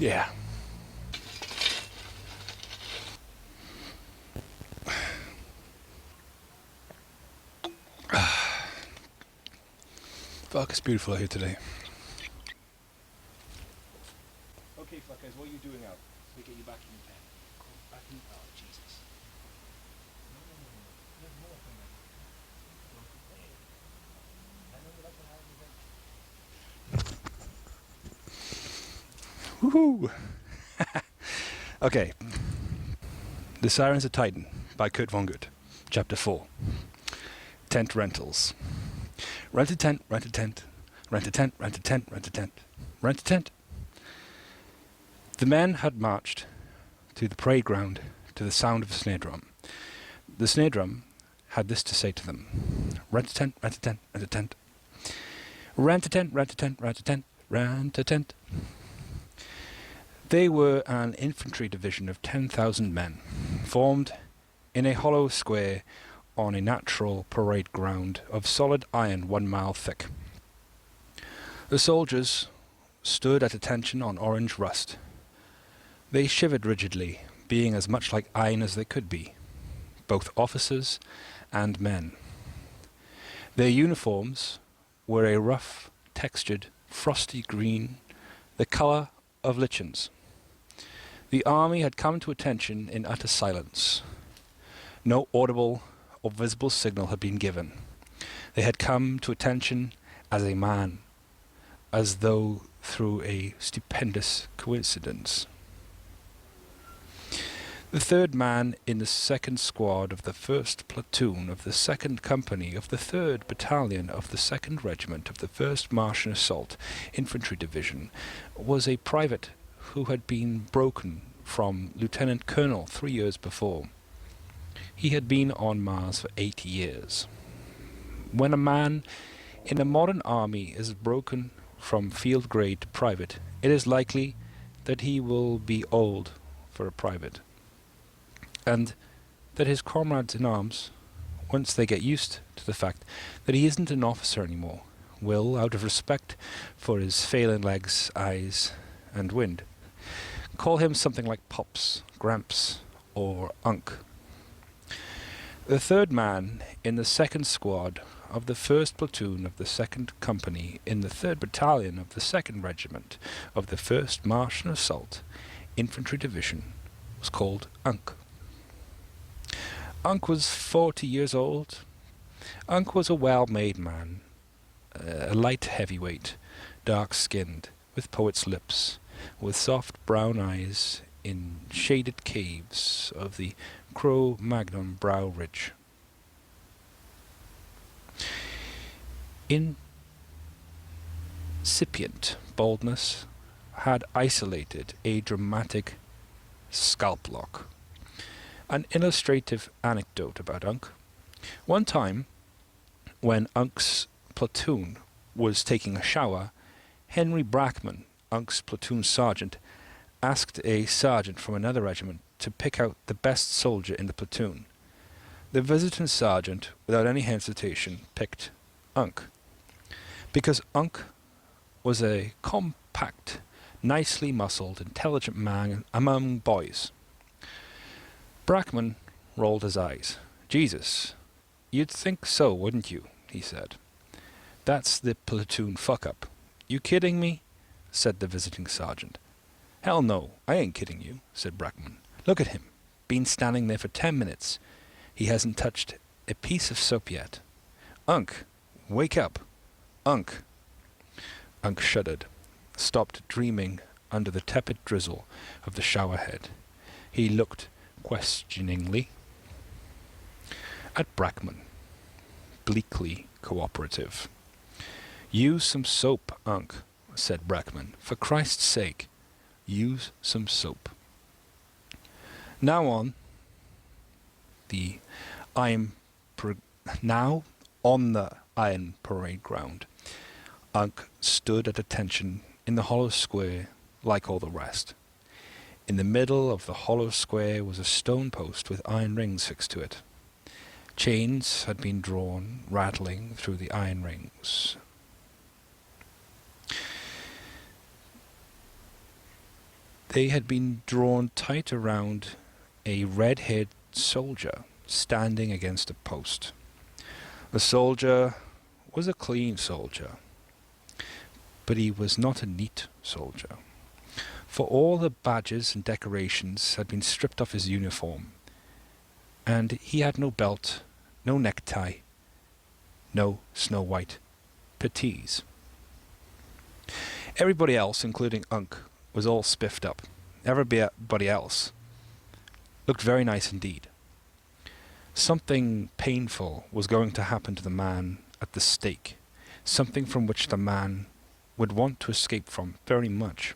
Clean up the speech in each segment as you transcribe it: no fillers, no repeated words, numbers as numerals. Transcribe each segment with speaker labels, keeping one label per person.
Speaker 1: Yeah. Fuck, it's beautiful out here today.
Speaker 2: Okay, fuckers, what are you doing out? So we get you back in the pen. Back in. Oh, Jesus.
Speaker 1: Woohoo! Okay. The Sirens of Titan by Kurt Vonnegut. Chapter 4. Tent rentals. Rent a tent, rent a tent. Rent a tent, rent a tent, rent a tent. Rent a tent. The men had marched to the parade ground to the sound of a snare drum. The snare drum had this to say to them: rent a tent, rent a tent, rent a tent. Rent a tent, rent a tent, rent a tent, rent a tent. They were an infantry division of 10,000 men, formed in a hollow square on a natural parade ground of solid iron 1 mile thick. The soldiers stood at attention on orange rust. They shivered rigidly, being as much like iron as they could be, both officers and men. Their uniforms were a rough, textured, frosty green, the colour of lichens. The army had come to attention in utter silence. No audible or visible signal had been given. They had come to attention as a man, as though through a stupendous coincidence. The third man in the second squad of the first platoon of the second company of the 3rd battalion of the 2nd regiment of the 1st Martian Assault Infantry Division was a private who had been broken from Lieutenant Colonel 3 years before. He had been on Mars for 8 years. When a man in a modern army is broken from field grade to private, it is likely that he will be old for a private, and that his comrades in arms, once they get used to the fact that he isn't an officer anymore, will, out of respect for his failing legs, eyes, and wind, call him something like Pops, Gramps, or Unc. The third man in the 2nd squad of the 1st platoon of the 2nd company in the 3rd battalion of the 2nd regiment of the 1st Martian Assault Infantry Division was called Unc. Unc was 40 years old. Unc was a well-made man, a light heavyweight, dark-skinned, with poet's lips, with soft brown eyes in shaded caves of the Cro-Magnon brow ridge. Incipient baldness had isolated a dramatic scalp lock. An illustrative anecdote about Unc. One time, when Unc's platoon was taking a shower, Henry Brackman, Unc's platoon sergeant, asked a sergeant from another regiment to pick out the best soldier in the platoon. The visiting sergeant, without any hesitation, picked Unc, because Unc was a compact, nicely muscled, intelligent man among boys. Brackman rolled his eyes. "Jesus, you'd think so, wouldn't you?" he said. "That's the platoon fuck-up." "You kidding me?" said the visiting sergeant. "Hell no, I ain't kidding you," said Brackman. "Look at him. Been standing there for 10 minutes. He hasn't touched a piece of soap yet. Unc, wake up. Unc." Unc shuddered, stopped dreaming under the tepid drizzle of the showerhead. He looked questioningly at Brackman, bleakly cooperative. "Use some soap, Unc," said Brackman. "For Christ's sake, use some soap." Now on the iron parade ground, Unc stood at attention in the hollow square like all the rest. In the middle of the hollow square was a stone post with iron rings fixed to it. Chains had been drawn, rattling through the iron rings. They had been drawn tight around a red-haired soldier standing against a post. The soldier was a clean soldier, but he was not a neat soldier, for all the badges and decorations had been stripped off his uniform, and he had no belt, no necktie, no snow-white puttees. Everybody else, including Unk, was all spiffed up. Everybody else looked very nice indeed. Something painful was going to happen to the man at the stake, something from which the man would want to escape from very much,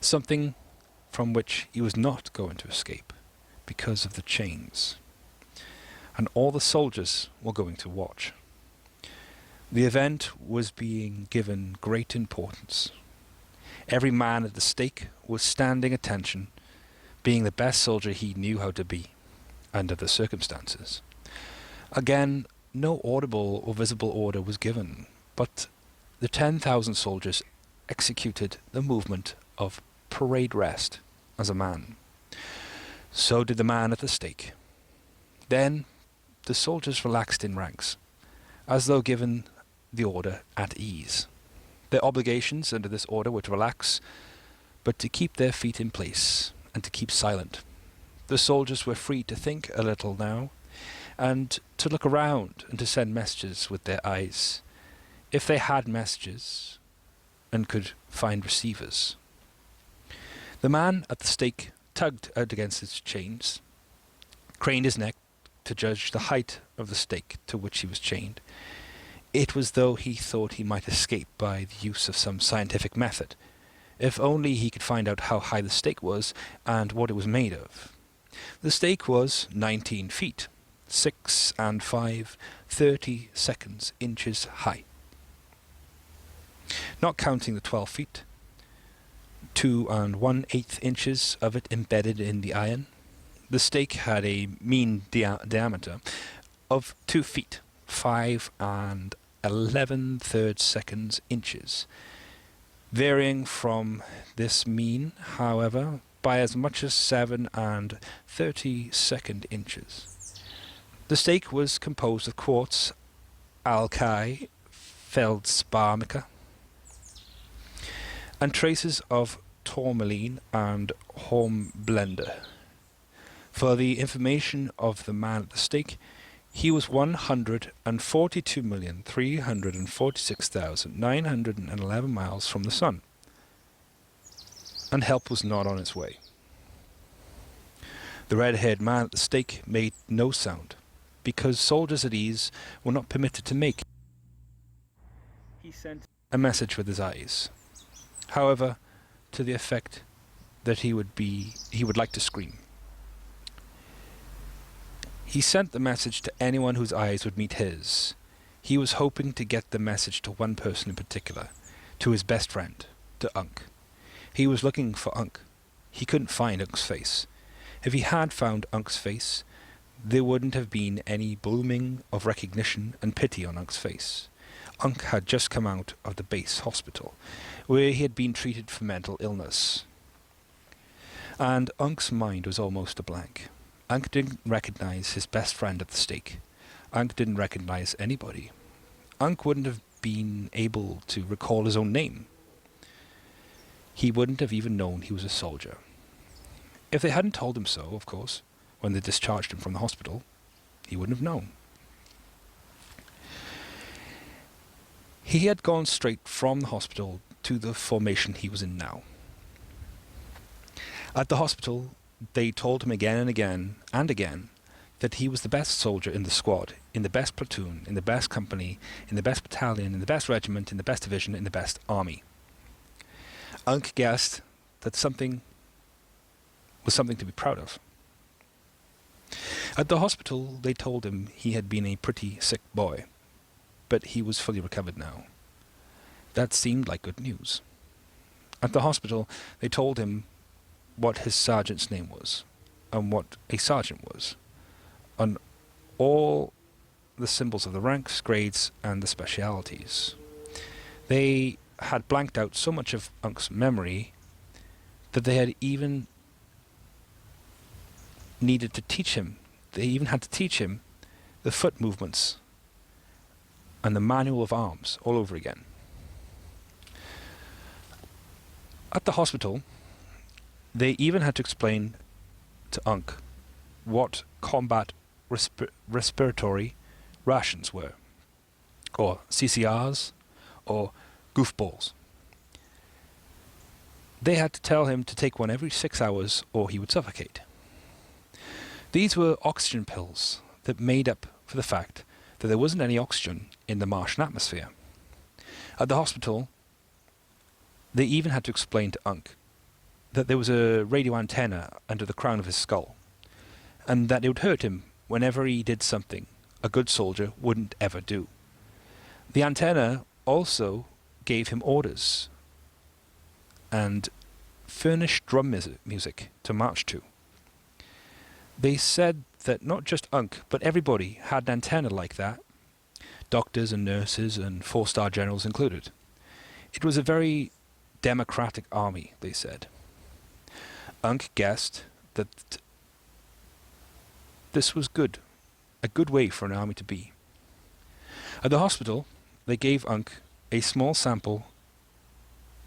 Speaker 1: something from which he was not going to escape because of the chains. And all the soldiers were going to watch. The event was being given great importance. Every man at the stake was standing attention, being the best soldier he knew how to be under the circumstances. Again, no audible or visible order was given, but the 10,000 soldiers executed the movement of parade rest as a man. So did the man at the stake. Then the soldiers relaxed in ranks, as though given the order at ease. Their obligations under this order were to relax, but to keep their feet in place and to keep silent. The soldiers were free to think a little now, and to look around and to send messages with their eyes, if they had messages and could find receivers. The man at the stake tugged out against his chains, craned his neck to judge the height of the stake to which he was chained. It was though he thought he might escape by the use of some scientific method, if only he could find out how high the stake was and what it was made of. The stake was 19 feet, 6 and 5, 30 seconds inches high. Not counting the 12 feet, 2 and 1/8 inches of it embedded in the iron. The stake had a mean diameter of 2 feet, 5 and 11/3 seconds inches, varying from this mean, however, by as much as 7 and 32 inches. The stake was composed of quartz, alkali, feldspar mica, and traces of tourmaline and hornblende. For the information of the man at the stake, he was 142,346,911 miles from the sun, and help was not on its way. The red-haired man at the stake made no sound, because soldiers at ease were not permitted to make. He sent a message with his eyes, however, to the effect that he would like to scream. He sent the message to anyone whose eyes would meet his. He was hoping to get the message to one person in particular, to his best friend, to Unk. He was looking for Unk. He couldn't find Unk's face. If he had found Unk's face, there wouldn't have been any blooming of recognition and pity on Unk's face. Unk had just come out of the base hospital, where he had been treated for mental illness. And Unk's mind was almost a blank. Unk didn't recognize his best friend at the stake. Unk didn't recognize anybody. Unk wouldn't have been able to recall his own name. He wouldn't have even known he was a soldier. If they hadn't told him so, of course, when they discharged him from the hospital, he wouldn't have known. He had gone straight from the hospital to the formation he was in now. At the hospital, they told him again and again and again that he was the best soldier in the squad, in the best platoon, in the best company, in the best battalion, in the best regiment, in the best division, in the best army. Unk guessed that something was something to be proud of. At the hospital, they told him he had been a pretty sick boy, but he was fully recovered now. That seemed like good news. At the hospital, they told him what his sergeant's name was, and what a sergeant was, and all the symbols of the ranks, grades, and the specialities. They had blanked out so much of Unk's memory that they had even needed to teach him. They even had to teach him the foot movements and the manual of arms all over again. At the hospital, they even had to explain to Unc what combat respiratory rations were, or CCRs, or goofballs. They had to tell him to take one every 6 hours or he would suffocate. These were oxygen pills that made up for the fact that there wasn't any oxygen in the Martian atmosphere. At the hospital, they even had to explain to Unc that there was a radio antenna under the crown of his skull, and that it would hurt him whenever he did something a good soldier wouldn't ever do. The antenna also gave him orders and furnished drum music to march to. They said that not just Unc, but everybody had an antenna like that, doctors and nurses and 4-star generals included. It was a very democratic army, they said. Unc guessed that this was good, a good way for an army to be. At the hospital, they gave Unc a small sample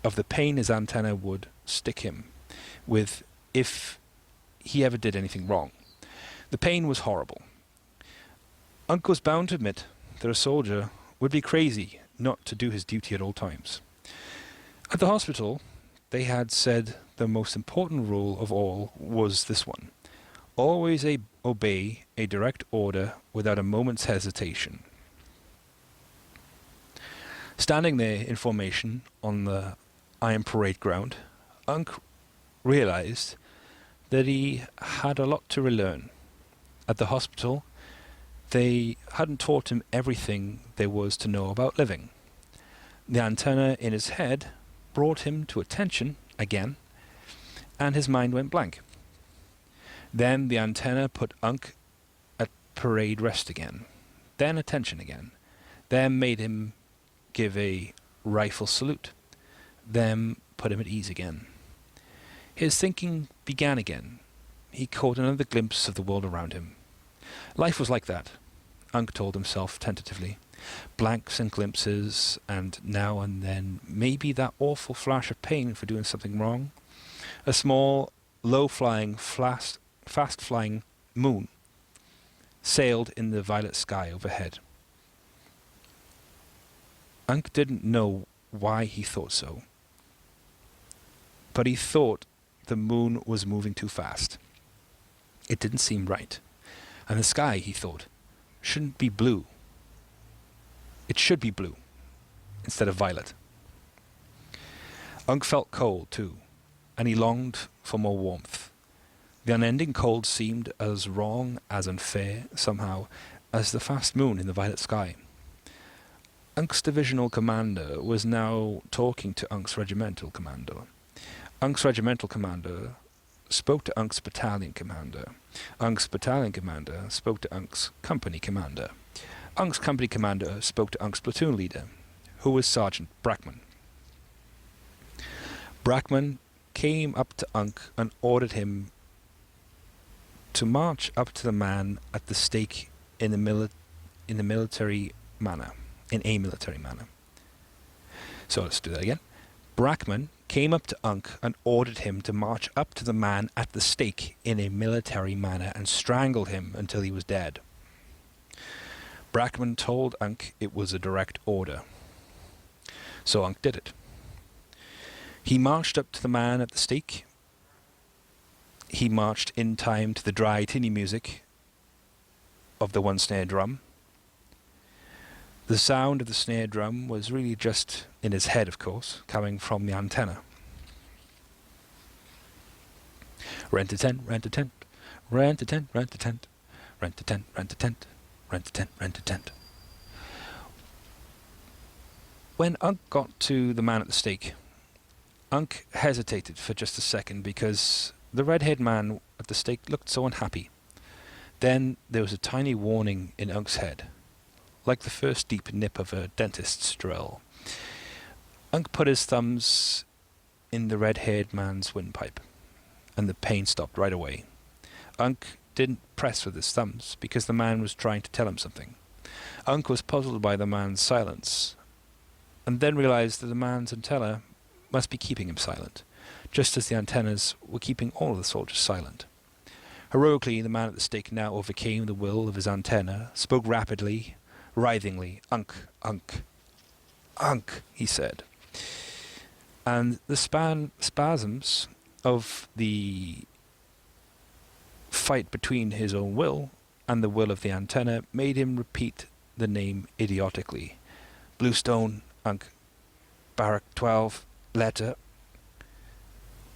Speaker 1: of the pain his antenna would stick him with if he ever did anything wrong. The pain was horrible. Unc was bound to admit that a soldier would be crazy not to do his duty at all times. At the hospital, they had said the most important rule of all was this one: always obey a direct order without a moment's hesitation. Standing there in formation on the iron parade ground, Unc realized that he had a lot to relearn. At the hospital, they hadn't taught him everything there was to know about living. The antenna in his head brought him to attention again, and his mind went blank. Then the antenna put Unc at parade rest again, then attention again, then made him give a rifle salute, then put him at ease again. His thinking began again. He caught another glimpse of the world around him. Life was like that, Unc told himself tentatively. Blanks and glimpses, and now and then maybe that awful flash of pain for doing something wrong. A small, low-flying, fast-flying moon sailed in the violet sky overhead. Unc didn't know why he thought so, but he thought the moon was moving too fast. It didn't seem right. And the sky, he thought, shouldn't be blue. It should be blue instead of violet. Unc felt cold too, and he longed for more warmth. The unending cold seemed as wrong, as unfair, somehow, as the fast moon in the violet sky. Unc's divisional commander was now talking to Unc's regimental commander. Unc's regimental commander spoke to Unc's battalion commander. Unc's battalion commander spoke to Unc's company commander. Unc's company commander spoke to Unc's platoon leader, who was Sergeant Brackman. Brackman came up to Unc and ordered him to march up to the man at the stake in a military manner. So let's do that again. Brackman came up to Unc and ordered him to march up to the man at the stake in a military manner and strangle him until he was dead. Brackman told Unc it was a direct order. So Unc did it. He marched up to the man at the stake. He marched in time to the dry, tinny music of the one snare drum. The sound of the snare drum was really just in his head, of course, coming from the antenna. Rent a tent, rent a tent, rent a tent, rent a tent, rent a tent, rent a tent, rent a tent, rent a tent. When Unc got to the man at the stake, Unc hesitated for just a second because the red-haired man at the stake looked so unhappy. Then there was a tiny warning in Unc's head, like the first deep nip of a dentist's drill. Unc put his thumbs in the red-haired man's windpipe, and the pain stopped right away. Unc didn't press with his thumbs, because the man was trying to tell him something. Unc was puzzled by the man's silence, and then realized that the man's antenna must be keeping him silent, just as the antennas were keeping all of the soldiers silent. Heroically, the man at the stake now overcame the will of his antenna, spoke rapidly, writhingly. "Unc, Unc, Unc," he said. And the spasms of the fight between his own will and the will of the antenna made him repeat the name idiotically. "Bluestone, Unc, Barrack 12, letter."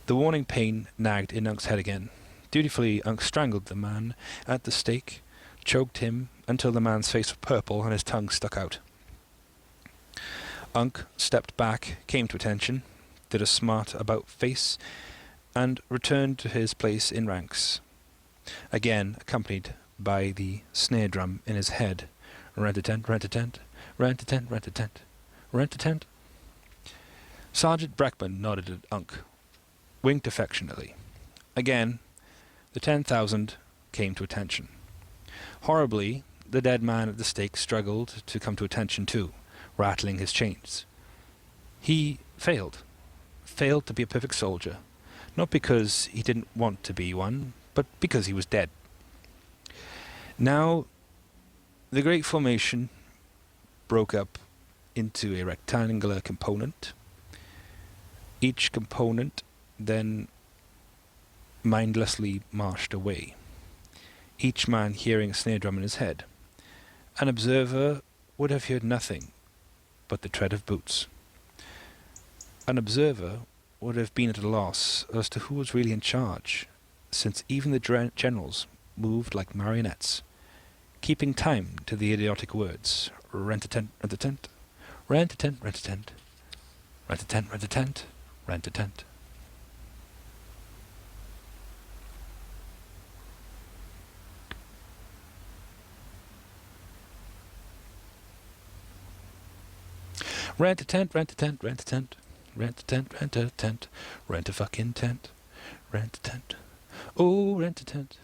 Speaker 1: The warning pain nagged in Unc's head again. Dutifully, Unc strangled the man at the stake, choked him until the man's face was purple and his tongue stuck out. Unc stepped back, came to attention, did a smart about-face, and returned to his place in ranks, again accompanied by the snare drum in his head. Rent-a-tent, rent-a-tent, rent-a-tent, rent-a-tent, rent-a-tent. Sergeant Breckman nodded at Unc, winked affectionately. Again, the 10,000 came to attention. Horribly, the dead man at the stake struggled to come to attention too, rattling his chains. He failed to be a perfect soldier, not because he didn't want to be one, but because he was dead. Now, the great formation broke up into a rectangular component. Each component then mindlessly marched away, each man hearing a snare drum in his head. An observer would have heard nothing but the tread of boots. An observer would have been at a loss as to who was really in charge, since even the generals moved like marionettes, keeping time to the idiotic words, "Rent-a-tent, rent-a-tent, rent-a-tent, rent-a-tent, rent-a-tent, rent-a-tent, rent-a-tent." Rent-a-tent, rent-a-tent, rent-a-tent, rent-a-tent, rent-a-tent, rent-a-fucking tent, rent-a-tent, oh, rent-a-tent.